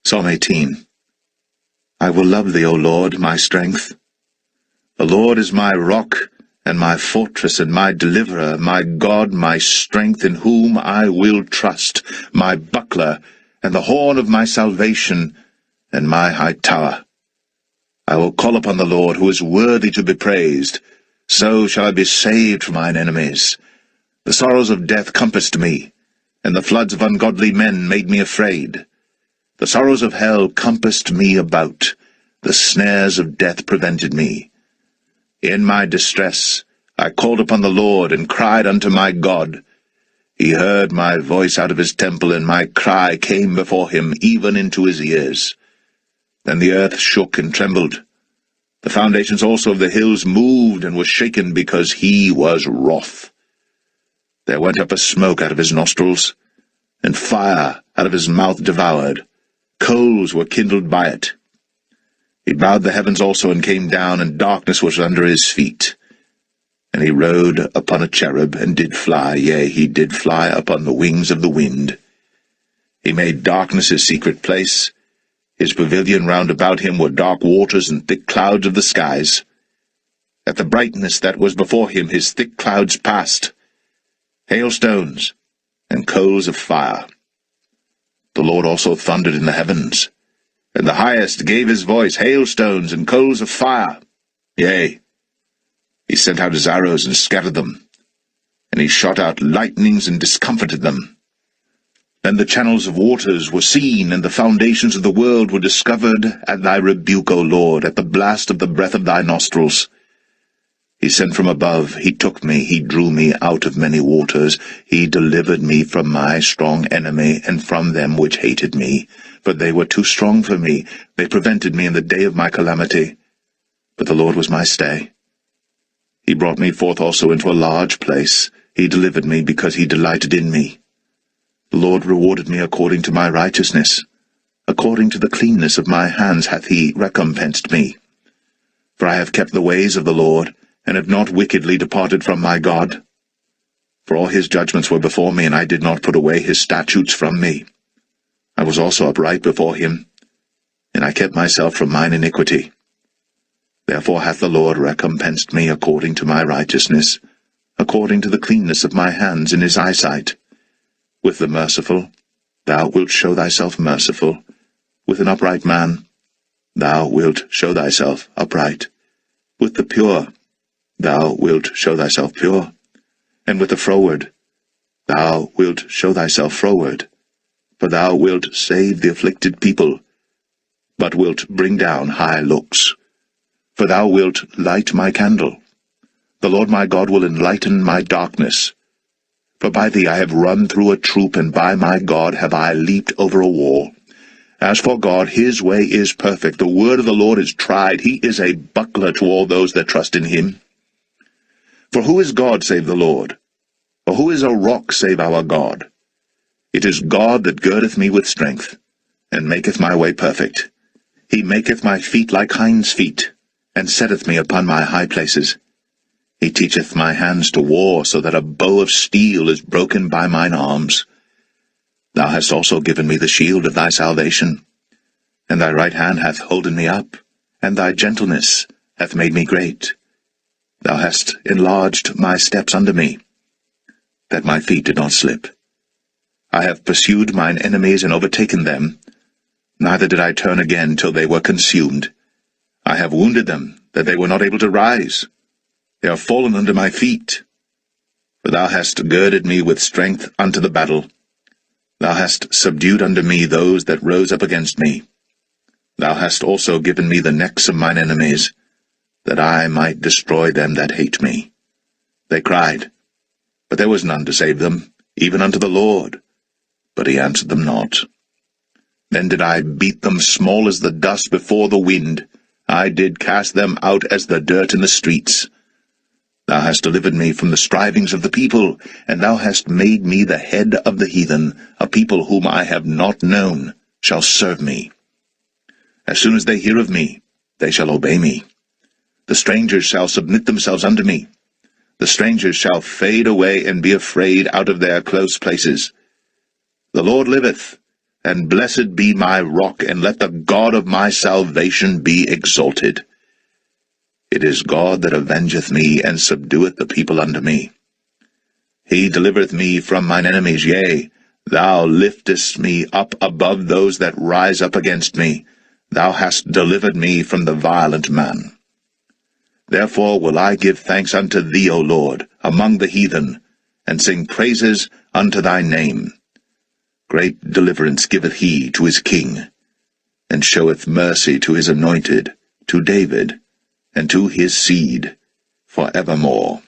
Psalm 18. I will love thee, O Lord, my strength. The Lord is my rock, and my fortress, and my deliverer, my God, my strength, in whom I will trust, my buckler, and the horn of my salvation, and my high tower. I will call upon the Lord, who is worthy to be praised. So shall I be saved from mine enemies. The sorrows of death compassed me, and the floods of ungodly men made me afraid. The sorrows of hell compassed me about. The snares of death prevented me. In my distress I called upon the Lord, and cried unto my God. He heard my voice out of his temple, and my cry came before him, even into his ears. Then the earth shook and trembled. The foundations also of the hills moved and were shaken, because he was wroth. There went up a smoke out of his nostrils, and fire out of his mouth devoured. Coals were kindled by it. He bowed the heavens also, and came down, and darkness was under his feet. And he rode upon a cherub, and did fly, yea, he did fly upon the wings of the wind. He made darkness his secret place. His pavilion round about him were dark waters and thick clouds of the skies. At the brightness that was before him his thick clouds passed, hailstones and coals of fire. The Lord also thundered in the heavens, and the highest gave his voice, hailstones and coals of fire. Yea, he sent out his arrows and scattered them, and he shot out lightnings and discomfited them. Then the channels of waters were seen, and the foundations of the world were discovered at thy rebuke, O Lord, at the blast of the breath of thy nostrils. He sent from above, he took me, he drew me out of many waters. He delivered me from my strong enemy, and from them which hated me. For they were too strong for me, they prevented me in the day of my calamity. But the Lord was my stay. He brought me forth also into a large place. He delivered me, because he delighted in me. The Lord rewarded me according to my righteousness. According to the cleanness of my hands hath he recompensed me. For I have kept the ways of the Lord, and have not wickedly departed from my God. For all his judgments were before me, and I did not put away his statutes from me. I was also upright before him, and I kept myself from mine iniquity. Therefore hath the Lord recompensed me according to my righteousness, according to the cleanness of my hands in his eyesight. With the merciful, thou wilt show thyself merciful. With an upright man, thou wilt show thyself upright. With the pure, thou wilt show thyself pure. And with the froward, thou wilt show thyself froward. For thou wilt save the afflicted people, but wilt bring down high looks. For thou wilt light my candle. The Lord my God will enlighten my darkness. For by thee I have run through a troop, and by my God have I leaped over a wall. As for God, his way is perfect. The word of the Lord is tried. He is a buckler to all those that trust in him. For who is God save the Lord? Or who is a rock save our God? It is God that girdeth me with strength, and maketh my way perfect. He maketh my feet like hinds' feet, and setteth me upon my high places. He teacheth my hands to war, so that a bow of steel is broken by mine arms. Thou hast also given me the shield of thy salvation, and thy right hand hath holden me up, and thy gentleness hath made me great. Thou hast enlarged my steps under me, that my feet did not slip. I have pursued mine enemies and overtaken them, neither did I turn again till they were consumed. I have wounded them, that they were not able to rise. They are fallen under my feet. For thou hast girded me with strength unto the battle. Thou hast subdued unto me those that rose up against me. Thou hast also given me the necks of mine enemies, that I might destroy them that hate me. They cried, but there was none to save them, even unto the Lord. But he answered them not. Then did I beat them small as the dust before the wind. I did cast them out as the dirt in the streets. Thou hast delivered me from the strivings of the people, and thou hast made me the head of the heathen. A people whom I have not known shall serve me. As soon as they hear of me, they shall obey me. The strangers shall submit themselves unto me. The strangers shall fade away and be afraid out of their close places. The Lord liveth, and blessed be my rock, and let the God of my salvation be exalted. It is God that avengeth me, and subdueth the people unto me. He delivereth me from mine enemies, yea, thou liftest me up above those that rise up against me. Thou hast delivered me from the violent man. Therefore will I give thanks unto thee, O Lord, among the heathen, and sing praises unto thy name. Great deliverance giveth he to his king, and showeth mercy to his anointed, to David, and to his seed, for evermore.